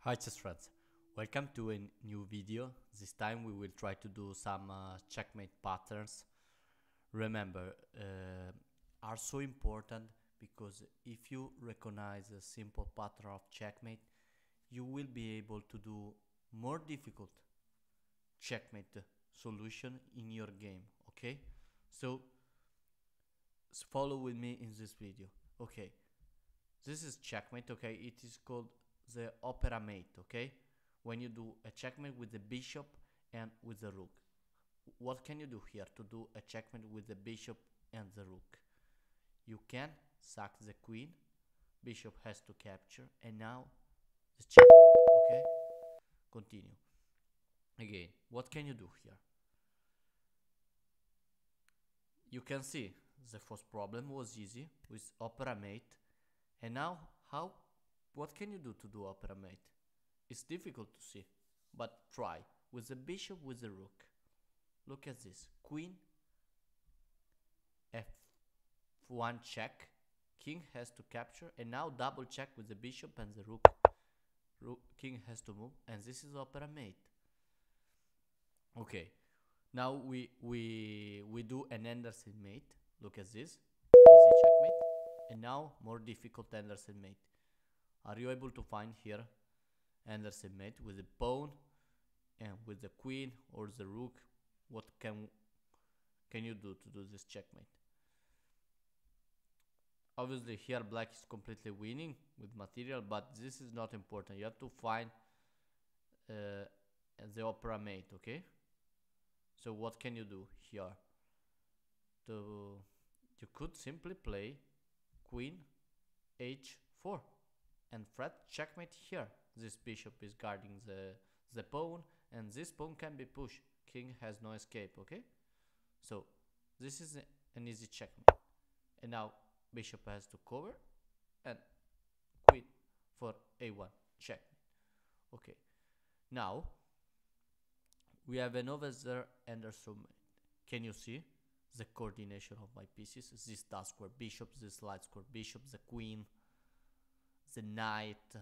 Hi chess friends, welcome to a new video. This time we will try to do some checkmate patterns. Remember, are so important because if you recognize a simple pattern of checkmate, you will be able to do more difficult checkmate solution in your game. Okay, so follow with me in this video. Okay, this is checkmate. Okay, it is called the opera mate. Okay, when you do a checkmate with the bishop and with the rook. What can you do here to do a checkmate with the bishop and the rook? You can sack the queen, bishop has to capture, and now the checkmate. Okay, continue. Again, what can you do here? You can see the first problem was easy with opera mate, and now how? What can you do to do opera mate? It's difficult to see, but try with the bishop with the rook. Look at this, queen f1 check, king has to capture, and now double check with the bishop and the rook. King has to move, and this is opera mate. Okay, now we do an Anderson mate. Look at this, easy checkmate, and now more difficult Anderson mate. Are you able to find here Anderson mate with the pawn and with the queen or the rook? What can you do to do this checkmate? Obviously here black is completely winning with material, but this is not important. You have to find the opera mate. Okay, so what can you do here? You could simply play queen h4 and threat checkmate here. This bishop is guarding the pawn, and this pawn can be pushed. King has no escape. Okay, so this is an easy checkmate, and now bishop has to cover, and queen for a1 checkmate. Okay, now we have another Anderson mate. Can you see the coordination of my pieces? This dark square bishop, this light square bishop, the queen, the knight,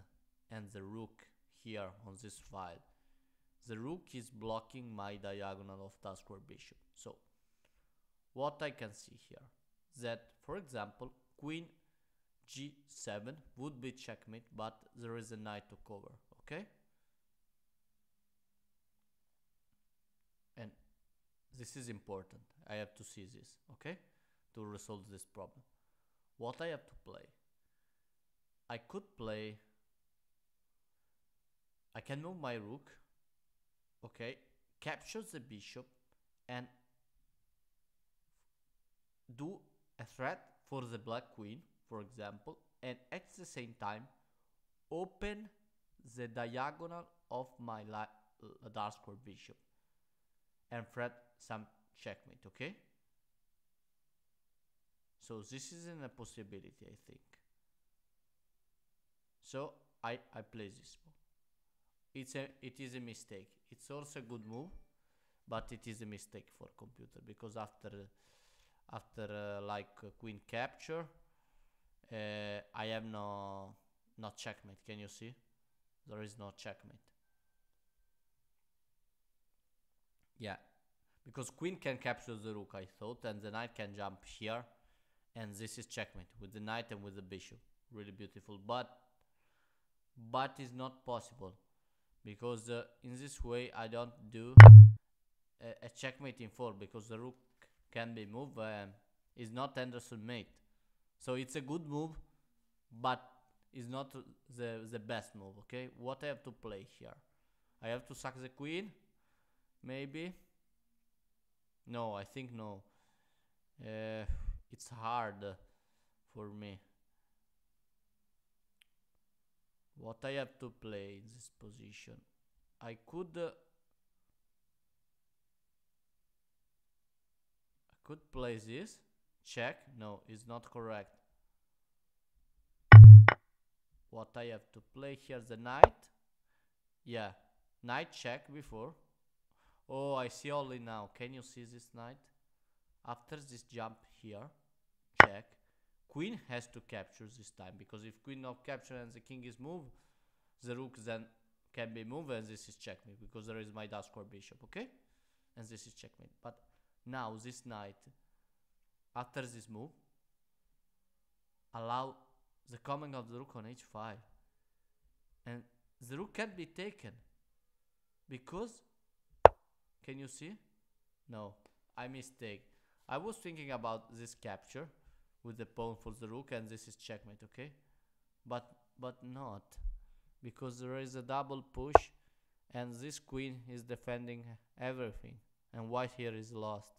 and the rook here on this file. The rook is blocking my diagonal of dark square bishop. So what I can see here, that for example queen g7 would be checkmate, but there is a knight to cover. Okay, and this is important. I have to see this. Okay, to resolve this problem, what I have to play, I can move my rook. Okay, capture the bishop and do a threat for the black queen, for example, and at the same time open the diagonal of my dark square bishop and threat some checkmate. Okay, so this isn't a possibility, I think. So I play this move. It is a mistake. It's also a good move, but it is a mistake for computer, because after queen capture, I have no checkmate. Can you see? There is no checkmate. Yeah, because queen can capture the rook, I thought, and the knight can jump here, and this is checkmate with the knight and with the bishop. Really beautiful, but it's not possible, because in this way I don't do a checkmate in 4, because the rook can be moved and is not Anderson mate. So it's a good move, but it's not the best move. Okay, what I have to play here, I have to sack the queen, maybe. No, I think no. It's hard for me. What I have to play in this position, I could play this check. No, it's not correct. What I have to play here, the knight. Yeah, knight check before. Oh, I see only now. Can you see this knight? After this jump here, check, queen has to capture this time, because if queen not capture and the king is moved, the rook then can be moved, and this is checkmate because there is my dark square bishop, okay? And this is checkmate. But now this knight, after this move, allow the coming of the rook on h5, and the rook can't be taken because, can you see? No, I mistake. I was thinking about this capture with the pawn for the rook, and this is checkmate, okay? But not, because there is a double push, and this queen is defending everything, and white here is lost.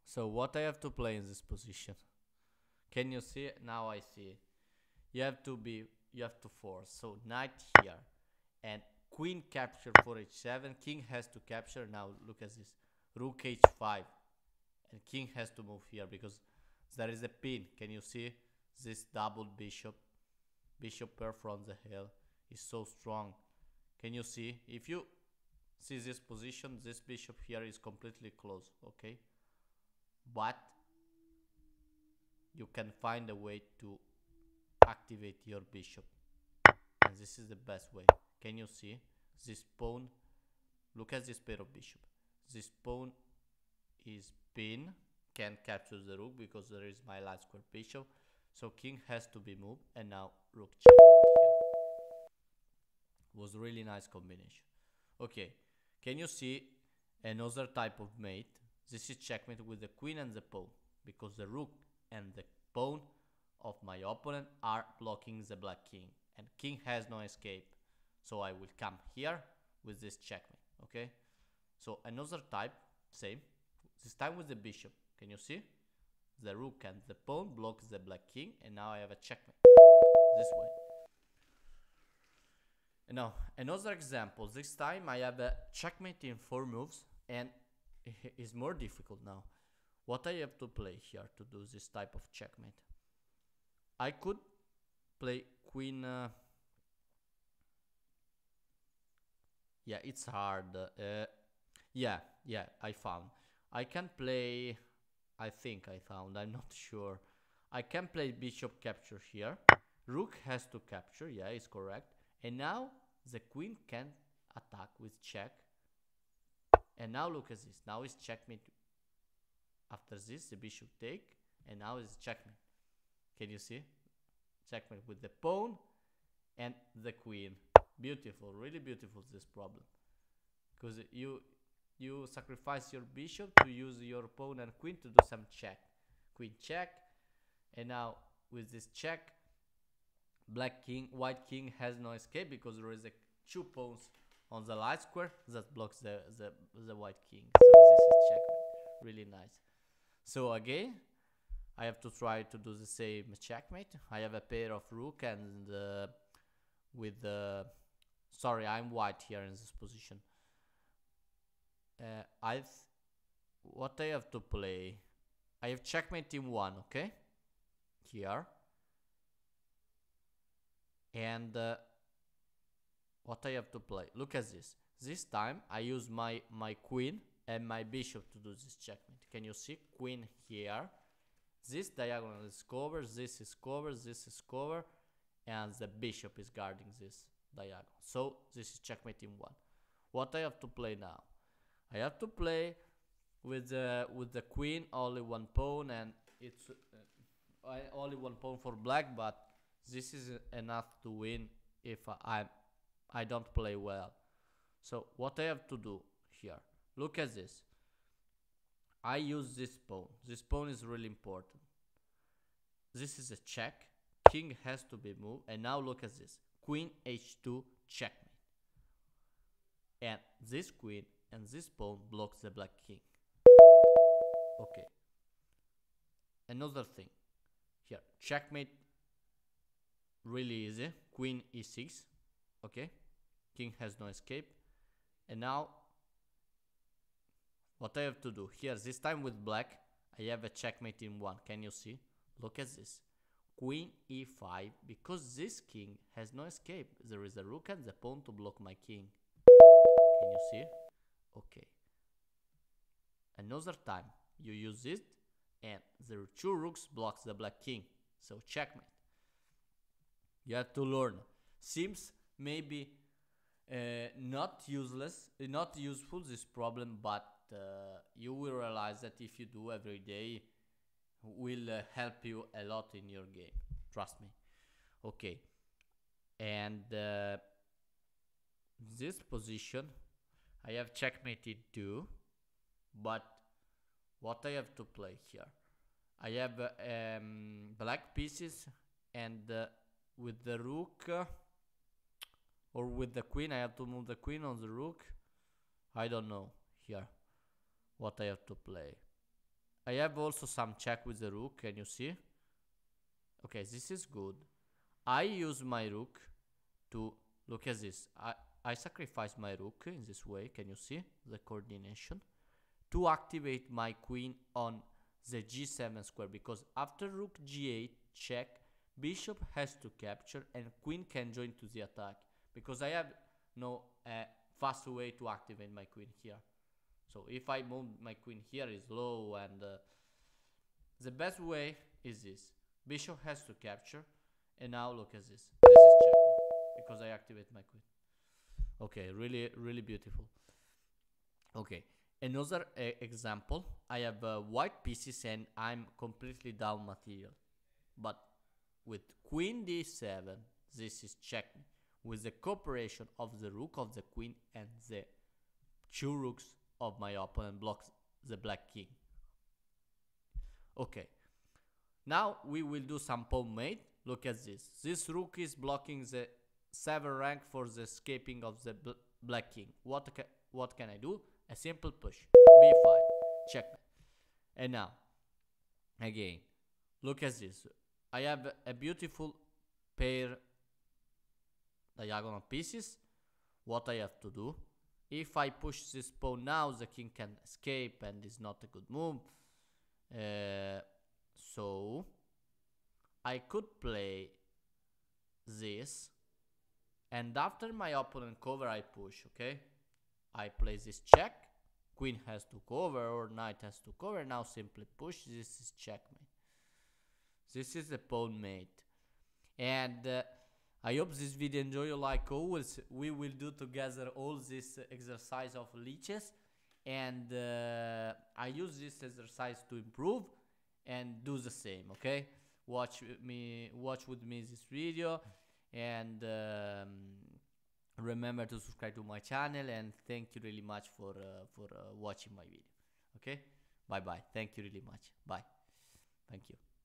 So what I have to play in this position? Can you see it? Now I see it. You have to force. So knight here, and queen capture for h7. King has to capture. Now look at this. Rook h5, and king has to move here because there is a pin. Can you see this double bishop? Bishop pair from the hill is so strong. Can you see? If you see this position, this bishop here is completely closed, okay? But you can find a way to activate your bishop, and this is the best way. Can you see this pawn? Look at this pair of bishop. This pawn is pinned, can't capture the rook because there is my light square bishop, so king has to be moved, and now rook checkmate here. Was really nice combination. Okay, can you see another type of mate? This is checkmate with the queen and the pawn, because the rook and the pawn of my opponent are blocking the black king, and king has no escape. So I will come here with this checkmate, okay? So another type, same, this time with the bishop. Can you see? The rook and the pawn block the black king, and now I have a checkmate this way. And now another example. This time I have a checkmate in 4 moves, and it is more difficult now. What I have to play here to do this type of checkmate? I could play queen. Yeah, it's hard. Yeah, I found. I can play. I think I found. I'm not sure. I can play bishop capture here. Rook has to capture. Yeah, it's correct. And now the queen can attack with check. And now look at this. Now it's checkmate. After this, the bishop take, and now it's checkmate. Can you see? Checkmate with the pawn and the queen. Beautiful, really beautiful, this problem. Because you sacrifice your bishop to use your pawn and queen to do some check. Queen check, and now with this check, white king has no escape because there is a 2 pawns on the light square that blocks the white king. So this is checkmate, really nice. So again, I have to try to do the same checkmate. I have a pair of rook, and with the sorry, I'm white here in this position. What I have to play? I have checkmate in 1, okay? Here. And what I have to play? Look at this. This time I use my queen and my bishop to do this checkmate. Can you see? Queen here. This diagonal is covered, this is covered, this is covered, and the bishop is guarding this diagonal. So this is checkmate in 1. What I have to play now? I have to play with the queen, only 1 pawn, and it's only 1 pawn for black, but this is enough to win if I don't play well. So what I have to do here? Look at this. I use this pawn. This pawn is really important. This is a check. King has to be moved, and now look at this. Queen h2 checkmate. And this queen and this pawn blocks the black king. Okay. Another thing. Here, checkmate, really easy. Queen e6. Okay. King has no escape. And now, what I have to do here, this time with black, I have a checkmate in 1. Can you see? Look at this. Queen e5, because this king has no escape. There is a rook and the pawn to block my king. Can you see? Okay. Another time, you use it, and the 2 rooks blocks the black king. So checkmate. You have to learn seems maybe not useful, this problem, but you will realize that if you do every day, will help you a lot in your game. Trust me. Okay, and this position I have checkmated too, but what I have to play here? I have black pieces, and with the rook or with the queen, I have to move the queen on the rook. I don't know here what I have to play. I have also some check with the rook, can you see? Okay, this is good. I use my rook to, look at this, I sacrifice my rook in this way, can you see the coordination? To activate my queen on the g7 square, because after rook g8 check, bishop has to capture and queen can join to the attack, because I have no fast way to activate my queen here. So if I move my queen here is low, and the best way is this. Bishop has to capture, and now look at this. This is checkmate, because I activate my queen. Okay, really, really beautiful. Okay, another example. I have white pieces and I'm completely down material. But with queen d7, this is checkmate. With the cooperation of the rook, of the queen, and the two rooks of my opponent blocks the black king. Okay, now we will do some pawn mate. Look at this. This rook is blocking the 7 rank for the escaping of the black king. What can I do? A simple push. b5. Checkmate. And now, again, look at this. I have a beautiful pair diagonal pieces. What I have to do? If I push this pawn now, the king can escape, and it's not a good move. So I could play this, and after my opponent cover, I push. Okay, I play this check. Queen has to cover or knight has to cover. Now simply push. This is checkmate. This is a pawn mate, and I hope this video enjoy you. Like always, we will do together all this exercise of leeches, and I use this exercise to improve and do the same. Okay, watch with me this video, and remember to subscribe to my channel, and thank you really much for watching my video. Okay, bye bye. Thank you really much. Bye. Thank you.